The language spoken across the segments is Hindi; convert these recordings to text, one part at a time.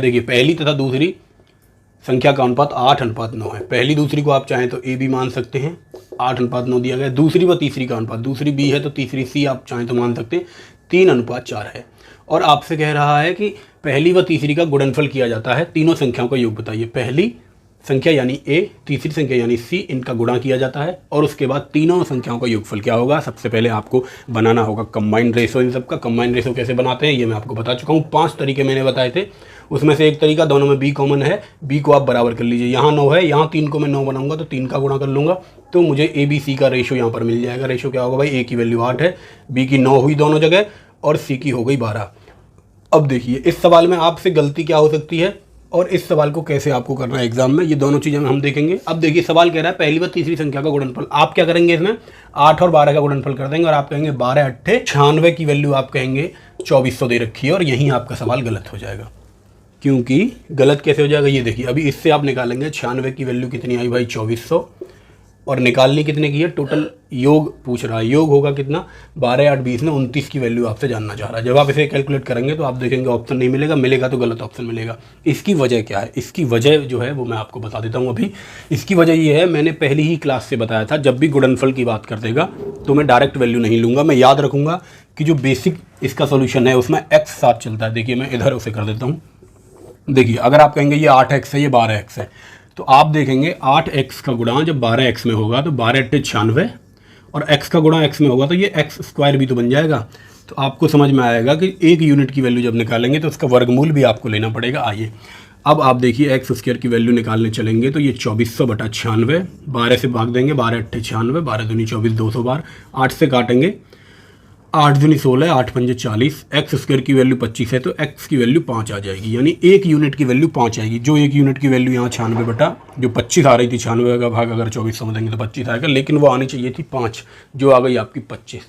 देखिए पहली तथा दूसरी संख्या का अनुपात 8:9 है। पहली दूसरी को आप चाहें तो ए बी मान सकते हैं, 8:9 दिया गया। दूसरी व तीसरी का अनुपात, दूसरी बी है तो तीसरी सी आप चाहें तो मान सकते हैं, 3:4 है। और आपसे कह रहा है कि पहली व तीसरी का गुणनफल किया जाता है, तीनों संख्याओं का योग बताइए। पहली संख्या यानी ए, तीसरी संख्या यानी सी, इनका गुणा किया जाता है और उसके बाद तीनों संख्याओं का योगफल क्या होगा। सबसे पहले आपको बनाना होगा कंबाइंड रेशो। इन सबका कंबाइंड रेशो कैसे बनाते हैं ये मैं आपको बता चुका हूँ। 5 तरीके मैंने बताए थे, उसमें से एक तरीका, दोनों में बी कॉमन है, बी को आप बराबर कर लीजिए। यहाँ 9 है, यहाँ 3 को मैं 9 बनाऊंगा तो 3 का गुणा कर लूँगा तो मुझे ए बी सी का रेशो यहाँ पर मिल जाएगा। रेशो क्या होगा भाई, ए की वैल्यू 8 है, बी की 9 हुई दोनों जगह और सी की हो गई 12। अब देखिए इस सवाल में आपसे गलती क्या हो सकती है और इस सवाल को कैसे आपको करना है एग्जाम में, ये दोनों चीज़ें हम देखेंगे। अब देखिए सवाल कह रहा है पहली व तीसरी संख्या का गुणनफल। आप क्या करेंगे, इसमें 8 और 12 का गुणनफल कर देंगे और आप कहेंगे 12 8 96 की वैल्यू आप कहेंगे 2400 दे रखी है और यहीं आपका सवाल गलत हो जाएगा। क्योंकि गलत कैसे हो जाएगा, ये देखिए अभी इससे आप निकालेंगे 96 की वैल्यू कितनी आई भाई 2400 और निकालनी कितने की है, टोटल योग पूछ रहा है। योग होगा कितना, 12 8 20 में 29 की वैल्यू आपसे जानना चाह रहा है। जब आप इसे कैलकुलेट करेंगे तो आप देखेंगे ऑप्शन नहीं मिलेगा, मिलेगा तो गलत ऑप्शन मिलेगा। इसकी वजह क्या है, इसकी वजह जो है वो मैं आपको बता देता हूँ अभी। इसकी वजह ये है, मैंने पहली ही क्लास से बताया था, जब भी गुणनफल की बात कर देगा तो मैं डायरेक्ट वैल्यू नहीं लूँगा। मैं याद रखूँगा कि जो बेसिक इसका सोल्यूशन है उसमें एक्स साथ चलता है। देखिए मैं इधर उसे कर देता हूँ। देखिए अगर आप कहेंगे ये 8x है, ये 12x है, तो आप देखेंगे 8x का गुणा जब 12x में होगा तो 12 8 96 और x का गुणा x में होगा तो ये x स्क्वायर भी तो बन जाएगा। तो आपको समझ में आएगा कि एक यूनिट की वैल्यू जब निकालेंगे तो उसका वर्गमूल भी आपको लेना पड़ेगा। आइए अब आप देखिए x स्क्वायर की वैल्यू निकालने चलेंगे तो ये 2400/96, 12 से भाग देंगे, 12 8 96, 12 दूनी 24, 200 बार, 8 से काटेंगे, 8 दूनी 16, 8 पंजे 40, एक्स स्क्वायर की वैल्यू 25 है तो एक्स की वैल्यू 5 आ जाएगी, यानी एक यूनिट की वैल्यू 5 आएगी। जो एक यूनिट की वैल्यू यहाँ 96 बटा जो 25 आ रही थी, 96 का भाग अगर 2400 में देंगे तो 25 आएगा, लेकिन वो आनी चाहिए थी 5, जो आ गई आपकी 25।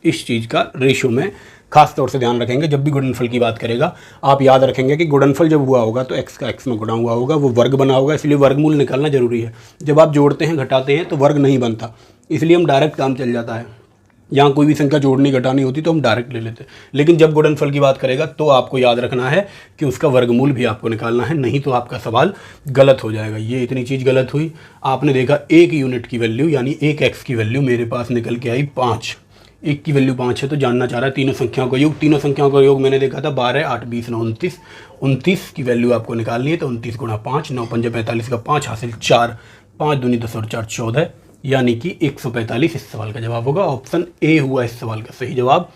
इस चीज़ का रेशो में खास तौर से ध्यान रखेंगे। जब भी गुणनफल की बात करेगा आप याद रखेंगे कि गुणनफल जब हुआ होगा तो एक्स का एक्स में गुणा हुआ होगा, वो वर्ग बना होगा, इसलिए वर्गमूल निकालना जरूरी है। जब आप जोड़ते हैं घटाते हैं तो वर्ग नहीं बनता, इसलिए हम डायरेक्ट काम चल जाता है। यहाँ कोई भी संख्या जोड़नी घटानी होती तो हम डायरेक्ट ले लेते, लेकिन जब गुणनफल की बात करेगा तो आपको याद रखना है कि उसका वर्गमूल भी आपको निकालना है, नहीं तो आपका सवाल गलत हो जाएगा। ये इतनी चीज़ गलत हुई, आपने देखा एक यूनिट की वैल्यू यानी एक एक्स की वैल्यू मेरे पास निकल के आई 5, एक की वैल्यू 5 है तो जानना चाह रहा है तीनों संख्याओं का योग। तीनों संख्याओं का योग मैंने देखा था 12 8 20 9 29, 29 की वैल्यू आपको निकालनी है तो 29 गुणा 5, 9 पंजे 45 का 5 हासिल 4, 5 दूनी 10 और 4 14, यानी कि 145 इस सवाल का जवाब होगा। ऑप्शन ए हुआ इस सवाल का सही जवाब।